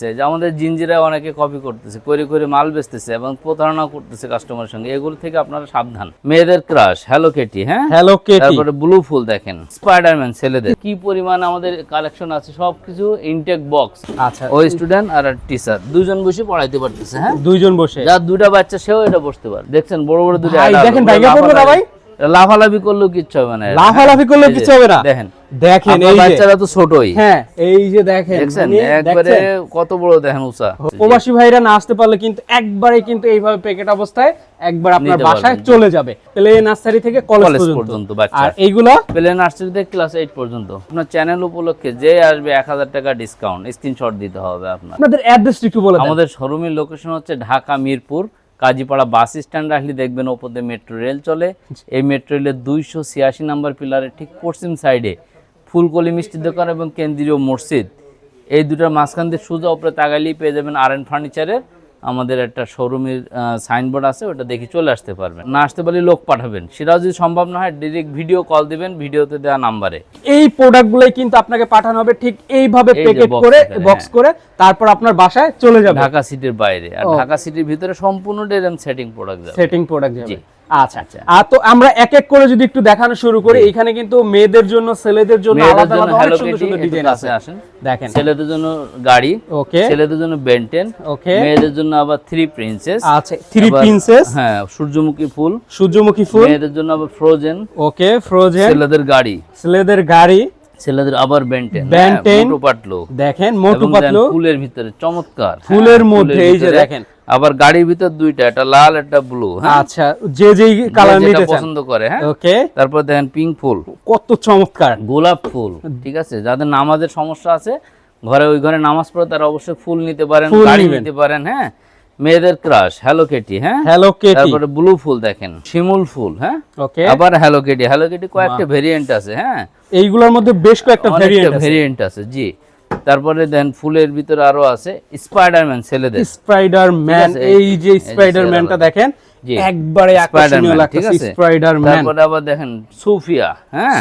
যে আমাদের জিঞ্জিরা অনেকে কপি করতেছে, করে মাল বেচতেছে এবং প্রতারণা করতেছে কাস্টমারের সঙ্গে। এগুলো থেকে আপনারা সাবধান। মেয়েদের ক্রাশ হ্যালো কেটি, হ্যাঁ হ্যালো কেটি, তারপরে ব্লু ফুল দেখেন, স্পাইডারম্যান ছেলেদের কি পরিমাণ আমাদের কালেকশন আছে, সবকিছু ইনটেক বক্স। আচ্ছা, ওই স্টুডেন্ট আর টিচার দুজন বসে পড়াইতে পারতেছে। হ্যাঁ দুইজন বসে, যার দুটা বাচ্চা সেও এটা বসতে পারে। দেখছেন বড় বড় দুটো দেখেন ভাইয়া পড়বে না ভাই, লাফালাফি করলেও কিচ্ছু হবে না, লাফালাফি করলেও কিচ্ছু হবে না। দেখেন দেখেন এই বাচ্চারা তো ছোটই, হ্যাঁ এই যে দেখেন একবারে কত বড় দেখেন উঁচা। প্রবাসী ভাইরা না আসতে পারলে কিন্তু একবারে কিন্তু এইভাবে প্যাকেট অবস্থায় একবার আপনার বাসায় চলে যাবে। প্লে নার্সারি থেকে কলেজ পর্যন্ত বাচ্চা, আর এইগুলো প্লে নার্সারি থেকে ক্লাস 8 পর্যন্ত। আপনার চ্যানেল উপলক্ষে যে আসবে 1000 টাকা ডিসকাউন্ট, স্ক্রিনশট দিতে হবে আপনার। আপনাদের অ্যাড্রেসটা একটু বলে দেন। আমাদের শোরুমের লোকেশন হচ্ছে ঢাকা মিরপুর কাজীপাড়া বাস স্ট্যান্ড আসলে দেখবেন ওপর দিয়ে মেট্রো রেল চলে। এই মেট্রো রেলের 286 নম্বর পিলারের ঠিক পশ্চিম সাইডে ফুলকলি মিষ্টির দোকান এবং কেন্দ্রীয় মসজিদ, এই দুটার মাঝখান দিয়ে সোজা উপরে তাকাইলেই পেয়ে যাবেন আর এন ফার্নিচারের আমাদের একটা শোরুমের সাইনবোর্ড আছে, ওটা দেখে চলে আসতে পারবেন। না আসতে পারলে লোক পাঠাবেন, সেটাও যদি সম্ভব না হয় ডাইরেক্ট ভিডিও কল দিবেন ভিডিওতে দেওয়া নাম্বারে। এই প্রোডাক্টগুলোই কিন্তু আপনাকে পাঠানো হবে ঠিক এইভাবে প্যাকেট করে বক্স করে, তারপর আপনার বাসায় চলে যাবে ঢাকা সিটির বাইরে। আর ঢাকা সিটির ভিতরে সম্পূর্ণ ডেরাম সেটিং প্রোডাক্ট যাবে, সেটিং প্রোডাক্ট যাবে। জি আচ্ছা আচ্ছা, আর তো আমরা এক এক করে যদি একটু দেখানো শুরু করি, এখানে কিন্তু মেয়েদের জন্য ছেলেদের জন্য আলাদা আলাদা অনেক সুন্দর সুন্দর ডিজাইন আছে। আসেন দেখেন, ছেলেদের জন্য গাড়ি, ওকে, ছেলেদের জন্য বেন্টেন, ওকে, মেয়েদের জন্য আবার 3 প্রিন্সেস, আচ্ছা 3 প্রিন্সেস, হ্যাঁ সূর্যমুখী ফুল, সূর্যমুখী ফুল, মেয়েদের জন্য আবার ফ্রোজেন, ওকে ফ্রোজেন, ছেলেদের গাড়ি, ছেলেদের গাড়ি, ছেলেদের আবার বেন্টেন, মোটু পাতলু, দেখেন মোটু পাতলু, ফুলের ভিতরে চমৎকার, ফুলের মধ্যে এই যে দেখেন, আবার গাড়ির ভিতর দুইটা, একটা লাল একটা ব্লু। হ্যাঁ আচ্ছা, যে যেই কালার নিতে চান পছন্দ করে। হ্যাঁ ওকে, তারপর দেখেন পিঙ্ক ফুল, কত চমৎকার, গোলাপ ফুল। ঠিক আছে, যাদের নামাজের সমস্যা আছে, ঘরে ওই ঘরে নামাজ পড়ে, তারা অবশ্যই ফুল নিতে পারেন, গাড়ি নিতে পারেন। হ্যাঁ মেয়েদের ক্রাশ হ্যালো কেটি, হ্যাঁ হ্যালো কেটি, তারপরে ব্লু ফুল দেখেন, শিমুল ফুল, হ্যাঁ ওকে, আবার হ্যালো কেটি কয়েকটা ভেরিয়েন্ট আছে। হ্যাঁ এইগুলোর মধ্যে বেশ কয়েকটা ভেরিয়েন্ট আছে, জি। তারপরে দেন ফুলের ভিতরে আরো আছে স্পাইডারম্যান ছেলেদের, স্পাইডারম্যান, এই যে স্পাইডারম্যানটা দেখেন একবারে আকর্ষণীয় লাগছে, স্পাইডারম্যান। তারপরে আবার দেখেন সুফিয়া, হ্যাঁ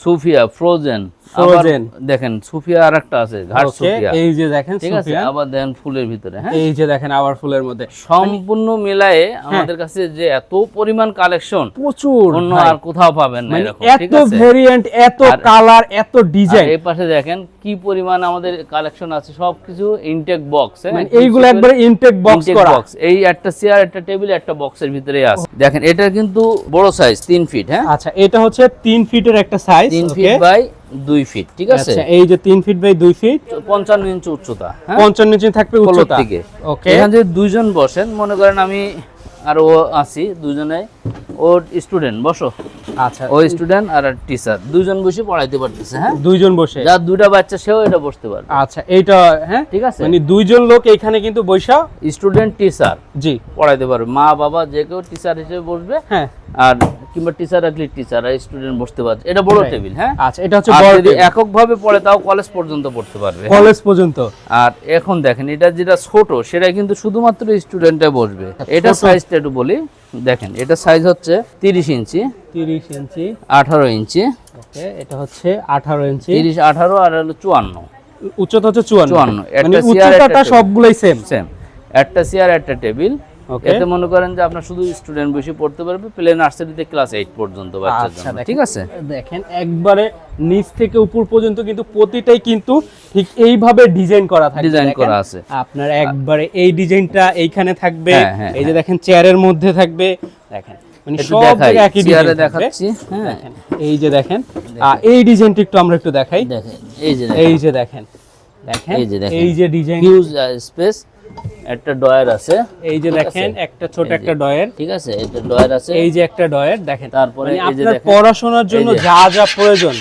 সুফিয়া ফ্রোজেন, দেখেন সুফিয়া আরেকটা আছে ঘাট সুফিয়া, এই যে দেখেন ঠিক আছে। আবার দেখেন ফুলের ভিতরে, হ্যাঁ এই যে দেখেন আবার ফুলের মধ্যে সম্পূর্ণ মিলায়ে আমাদের কাছে যে এত পরিমাণ কালেকশন প্রচুর, অন্য আর কোথাও পাবেন না এরকম। এত ভেরিয়েন্ট, এত কালার, এত ডিজাইন। এই পাশে দেখেন কি পরিমাণ আমাদের কালেকশন আছে, সবকিছু ইনটেক বক্স। মানে এইগুলো একবারে ইনটেক বক্স করা। এই একটা চেয়ার, একটা টেবিল, একটা বক্সের ভিতরেই আছে। দেখেন এটা কিন্তু বড় সাইজ 3 ফিট। হ্যাঁ আচ্ছা, এটা হচ্ছে 3 ফিটের একটা সাইজ, 3 ফিট বাই 2 ফিট। ঠিক আছে, আচ্ছা এই যে 3 ফিট বাই 2 ফিট, 55 ইঞ্চি উচ্চতা। হ্যাঁ 55 ইঞ্চি থাকবে উচ্চতা থেকে। ওকে, এখানে যদি দুইজন বসেন, মনে করেন আমি আর ও আছি, দুজনে ও স্টুডেন্ট বসো, আচ্ছা ও স্টুডেন্ট আর টিচার দুজন বসে পড়াইতে পারতেছে। হ্যাঁ দুইজন বসে, যার দুইটা বাচ্চা সেও এটা বসতে পারবে। আচ্ছা এইটা, হ্যাঁ ঠিক আছে, মানে দুইজন লোক এখানে কিন্তু বসা স্টুডেন্ট টিচার জি পড়াইতে পারবে, মা বাবা যে কেউ টিচার হিসেবে বসবে। হ্যাঁ, আর কিংবা টিচার রাখলে টিচার আর স্টুডেন্ট বসতে পারছে। এটা বড় টেবিল। হ্যাঁ আচ্ছা, এটা হচ্ছে বড় যদি একক ভাবে পড়ে তাও কলেজ পর্যন্ত পড়তে পারবে, কলেজ পর্যন্ত। আর এখন দেখেন এটা যেটা ছোট, সেটা কিন্তু শুধুমাত্র স্টুডেন্টে বসবে। এটা সাইজটা একটু বলি, দেখেন এটা সাইজ হচ্ছে 30 ইঞ্চি, 30 ইঞ্চি, 18 ইঞ্চি, ওকে এটা হচ্ছে 18 ইঞ্চি, 30 18 আর হলো 54, উচ্চতা হচ্ছে 54। একটা উচ্চতাটা সবগুলাই সেম। একটা চেয়ার একটা টেবিল। এতে মনে করেন যে আপনার শুধু স্টুডেন্ট বসে পড়তে পারবে, প্লে নার্সারিতে ক্লাস 8 পর্যন্ত বাচ্চাদের জন্য। ঠিক আছে, দেখেন একবারে নিচ থেকে উপর পর্যন্ত কিন্তু প্রতিটাই কিন্তু ঠিক এইভাবে ডিজাইন করা থাকে, ডিজাইন করা আছে। আপনার একবারে এই ডিজাইনটা এইখানে থাকবে, এই যে দেখেন চেয়ারের মধ্যে থাকবে, দেখেন মানে সব জায়গায় একই ডিজাইন দেখাচ্ছি। হ্যাঁ এই যে দেখেন, এই ডিজাইনটা একটু আমরা একটু দেখাই। দেখেন এই যে দেখেন এই যে ডিজাইন, হিউজ স্পেস, একটা ডয়ার আছে। এই যে দেখেন একটা ছোট একটা ডয়ার, ঠিক আছে, এটা ডয়ার আছে, এই যে একটা ডয়ার দেখেন। তারপরে এই যে আপনার পড়াশোনার জন্য যা যা প্রয়োজন,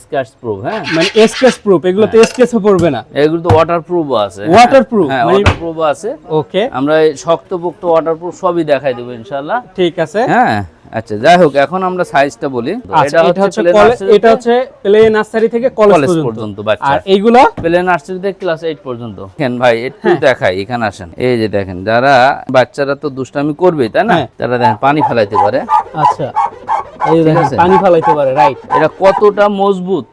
স্ক্র্যাচ প্রুফ। হ্যাঁ মানে স্ক্র্যাচ প্রুফ, এগুলো তো স্ক্র্যাচও পড়বে না, এগুলো তো ওয়াটারপ্রুফ আছে। ওয়াটারপ্রুফ, হ্যাঁ ওয়াটারপ্রুফ আছে। ওকে, আমরা শক্তপোক্ত ওয়াটারপ্রুফ সবই দেখাই দেব ইনশাআল্লাহ। ঠিক আছে। হ্যাঁ আচ্ছা, যাই হোক এখন আমরা সাইজটা বলি। এটা হচ্ছে প্লে নার্সারি থেকে কলেজ পর্যন্ত বাচ্চা, আর এইগুলো প্লে নার্সারি থেকে ক্লাস 8 পর্যন্ত। দেখেন ভাই একটু দেখাই, এখানে আসেন। এই যে দেখেন, যারা বাচ্চারা তো দুষ্টামি করবে তাই না, তারা দেখেন পানি ফেলাইতে পারে। আচ্ছা এই যে দেখেন পানি ফেলাইতে পারে, রাইট। এটা কতটা মজবুত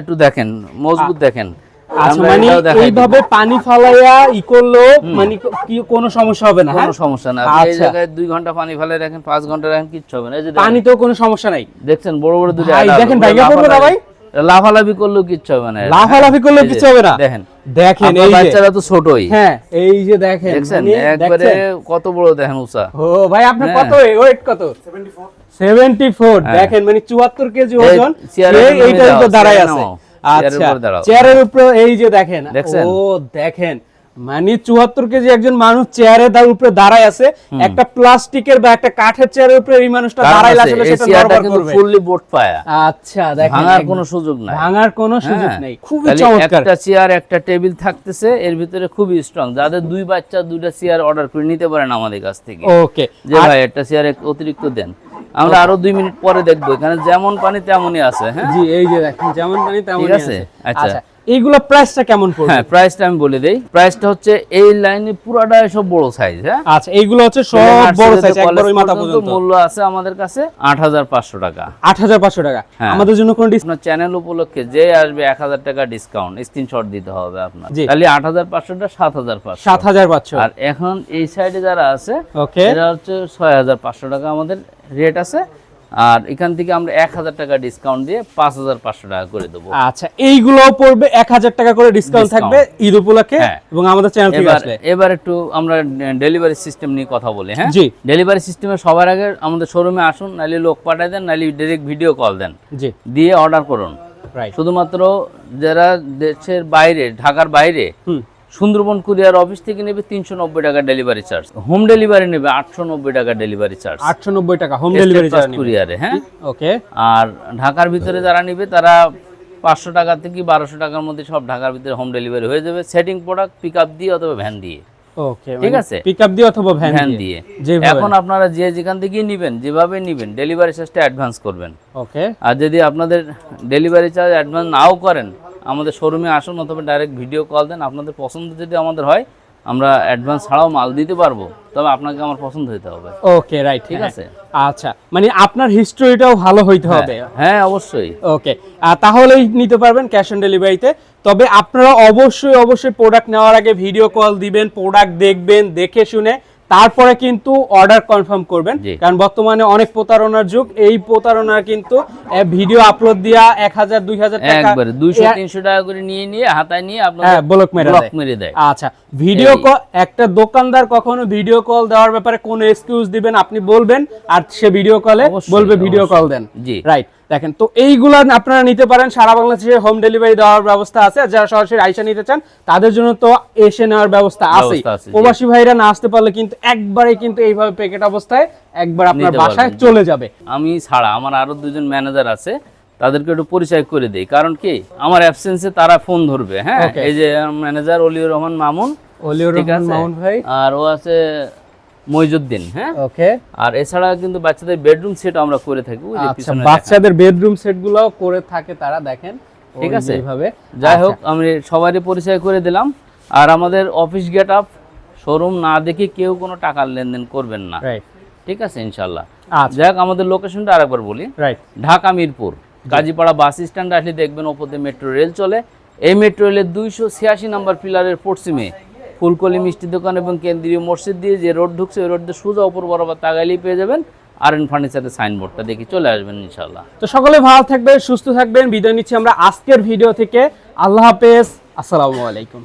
একটু দেখেন, মজবুত দেখেন। আচ্ছা, আমরা মানে এটাও দেখাই এইভাবে পানি ফালাইয়া ই করলো মানে কি কোনো সমস্যা হবে না? কোনো হ্যাঁ, সমস্যা না। আপনি এই আচ্ছা। জায়গায় 2 ঘন্টা পানি ফেলে রাখেন, 5 ঘন্টা রাখেন, কিচ্ছু হবে না। এই যে পানিতেও কোনো সমস্যা নাই। দেখছেন বড় বড় দুটো ভাই, অ্যাডাল্ট, দেখেন ভাইয়া পড়বে না ভাই? লাফালাফি করলেও কিচ্ছু হবে না। লাফালাফি করলেও এই যে, কিচ্ছু হবে না। দেখেন দেখেন আপনার এই যে, বাচ্চারা তো ছোটই, হ্যাঁ এই যে দেখেন, দেখছেন মানে একবারে দেখছেন? কত বড় দেখেন উঁচা। ও ভাই, আপনার হ্যাঁ। কত ওয়েট? কত? 74। হ্যাঁ। দেখেন মানে 74 কেজি এই ওজন, চেয়ারের এই উপরে এইটার উপর দাঁড়াও, দাঁড়ায় চেয়ারে আছে। নামাও, চেয়ারের আচ্ছা, উপরে দাঁড়াও। চেয়ারের উপরে এই যে দেখেন, দেখছেন? ও দেখেন মানে 74 কেজি একজন মানুষ চেয়ারে তার উপরে দাঁড়ায় আছে। একটা প্লাস্টিকের বা একটা কাঠের চেয়ারের উপরে এই মানুষটা দাঁড়াইলে আসলে সেটা নড়বড় করবে। ফুললি বোট পায়া, আচ্ছা দেখেন, ভাঙার কোনো সুযোগ নাই। ভাঙার কোনো সুযোগ হ্যাঁ। নেই। খুবই খালি চমৎকার। একটা চেয়ার একটা টেবিল থাকতেছে, এর ভিতরে খুবই স্ট্রং। যাদের 2 বাচ্চা 2টা চেয়ার অর্ডার করে নিতে পারেন আমাদের কাছ থেকে, ওকে, যে ভাই একটা চেয়ার অতিরিক্ত দেন। আমরা আরো 2 মিনিট পরে দেখবো, এখানে যেমন পানি তেমনই আছে। হ্যাঁ, জি এই যে দেখেন যেমন পানি তেমনই ঠিক আছে? আছে। আচ্ছা। আচ্ছা, এইগুলো প্রাইসটা কেমন পড়বে? হ্যাঁ, প্রাইসটা আমি বলে দেই। প্রাইসটা হচ্ছে এই লাইনে পুরাটা সব বড় সাইজ। হ্যাঁ, আচ্ছা, এইগুলো হচ্ছে সব বড় সাইজ, একবার ওই মাথা পর্যন্ত। মূল্য আছে আমাদের কাছে 8500 টাকা। 8500 টাকা। হ্যাঁ। আমাদের জন্য কোন ডিসকাউন্ট? আপনার চ্যানেল উপলক্ষে যে আসবে 1000 টাকা ডিসকাউন্ট, স্ক্রিনশট দিতে হবে আপনার। জি। তাহলে 8500 টা 7500। 7500। আর এখন এই সাইডে যারা আছে ওকে, এটা হচ্ছে 6500 টাকা আমাদের রেট আছে। আর এখান থেকে আমরা 1000 টাকা ডিসকাউন্ট দিয়ে 5500 টাকা করে দেবো। আচ্ছা, এইগুলো পড়বে 1000 টাকা করে ডিসকাউন্ট থাকবে ঈদ উপলক্ষে। হ্যাঁ। এবং আমাদের চ্যানেল থেকে এবার আসলে এবার একটু আমরা ডেলিভারি সিস্টেম নিয়ে কথা বলি। হ্যাঁ, জি। ডেলিভারি সিস্টেমে সবার আগে আমাদের শোরুমে আসুন, নাইলে লোক পাঠায় দেন, নাইলে ডাইরেক্ট ভিডিও কল দেন, জি দিয়ে অর্ডার করুন। রাইট। শুধুমাত্র যারা দেশের বাইরে, ঢাকার বাইরে, সুন্দরবন কুরিয়ার অফিস থেকে নেবে 390 টাকা ডেলিভারি চার্জ। হোম ডেলিভারি নেবে 890 টাকা ডেলিভারি চার্জ। 890 টাকা হোম ডেলিভারি চার্জ নেবে। কুরিয়ারে। হ্যাঁ, ওকে, আর ঢাকার ভিতরে যারা নেবে তারা 500 টাকা থেকে 1200 টাকার মধ্যে সব ঢাকার ভিতরে হোম ডেলিভারি হয়ে যাবে, সেটিং প্রোডাক্ট পিকআপ দিয়ে অথবা ভ্যান দিয়ে। ওকে, ঠিক আছে? পিকআপ দিয়ে অথবা ভ্যান ভ্যান দিয়ে। যেভাবে। এখন আপনারা যে যেখান থেকে নেবেন, যেভাবে নেবেন, ডেলিভারি চার্জটা অ্যাডভান্স করবেন। ওকে, আর যদি আপনাদের ডেলিভারি চার্জ অ্যাডভান্স নাও করেন, আমাদের শোরুমে আসুন অথবা ডাইরেক্ট ভিডিও কল দেন। আপনাদের পছন্দ যদি আমাদের হয়, আমরা অ্যাডভান্স ছাড়াও মাল দিতে পারবো, তবে আপনাকে আমার পছন্দ হতে হবে। ওকে, রাইট, ঠিক আছে? আচ্ছা, মানে আপনার হিস্টরিটাও ভালো হইতে হবে। হ্যাঁ, অবশ্যই। ওকে, তাহলেই নিতে পারবেন ক্যাশ অন ডেলিভারিতে। তবে আপনারা অবশ্যই প্রোডাক্ট নেওয়ার আগে ভিডিও কল দিবেন, প্রোডাক্ট দেখবেন, দেখে শুনে তারপরে কিন্তু অর্ডার কনফার্ম করবেন। জি। কারণ বর্তমানে অনেক প্রতারণার যুগ। এই প্রতারণার কিন্তু ভিডিও আপলোড দিয়া 1000 2000 টাকা একবারে 200-300 টাকা করে নিয়ে হাতায় নিয়ে আপনাদের হ্যাঁ ব্লক মেরে দেয়। আচ্ছা, ভিডিও কল, একটা দোকানদার কখনো ভিডিও কল দেওয়ার ব্যাপারে কোনো এক্সকিউজ দিবেন, আপনি বলবেন আর সে ভিডিও কলে অবশ্যই, বলবে ভিডিও কল দেন। জি। রাইট, দেখেন তো এইগুলো আপনারা নিতে পারেন। সারা বাংলাদেশে হোম ডেলিভারি দেওয়ার ব্যবস্থা আছে। আর যারা সরাসরি আইসা নিতে চান তাদের জন্য তো এসে নেওয়ার ব্যবস্থা আছে। জি। প্রবাসী ভাইরা না আসতে পারলে কিন্তু একবারে কিন্তু এইভাবে প্যাকেট অবস্থায় একবার আপনার নিতে বাসায় পারবেন, জি। চলে যাবে। আমি ছাড়া আমার আরো 2জন ম্যানেজার আছে, তাদেরকে একটু পরিচয় করে দেই। কারণ কি, আমার অ্যাবসেন্সে তারা ফোন ধরবে। হ্যাঁ, Okay. এই যে ম্যানেজার অলিউর রহমান মামুন, অলিউর ঠিক রহমান আছে? মামুন ভাই, আর ও আছে মইজুদ্দিন। হ্যাঁ, ওকে। আর এছাড়া কিন্তু বাচ্চাদের বেডরুম সেট আমরা করে থাকি। ওই যে আচ্ছা, পিছনে বাচ্চাদের বেডরুম সেটগুলোও করে থাকে তারা, দেখেন ঠিক ওই আছে? যেভাবে। যাই হোক, আমি সবারই পরিচয় করে দিলাম। আর আমাদের অফিস গেট আপ, শোরুম না দেখে কেউ কোনো টাকার লেনদেন করবেন না। রাইট, ঠিক আছে, ইনশাল্লাহ। আচ্ছা, যাই হোক, আমাদের লোকেশনটা আরেকবার বলি। Right, Dhaka Mirpur Kazipara bus stand আসলে দেখবেন ওপর দিয়ে মেট্রো রেল চলে। এই মেট্রো রেলের 286 নম্বর পিলারের পশ্চিমে ফুলকলি মিষ্টি দোকান এবং কেন্দ্রীয় মসজিদ দিয়ে যে রোড ঢুকছে, ওই রোড দিয়ে সোজা উপর বরাবর তাকাইলেই পেয়ে যাবেন আরএন ফার্নিচারের সাইনবোর্ডটা, দেখে চলে আসবেন ইনশাল্লাহ। তো সকলে ভালো থাকবেন, সুস্থ থাকবেন। বিদায় নিচ্ছি আমরা আজকের ভিডিও থেকে। আল্লাহ হাফেজ, আসসালামু আলাইকুম।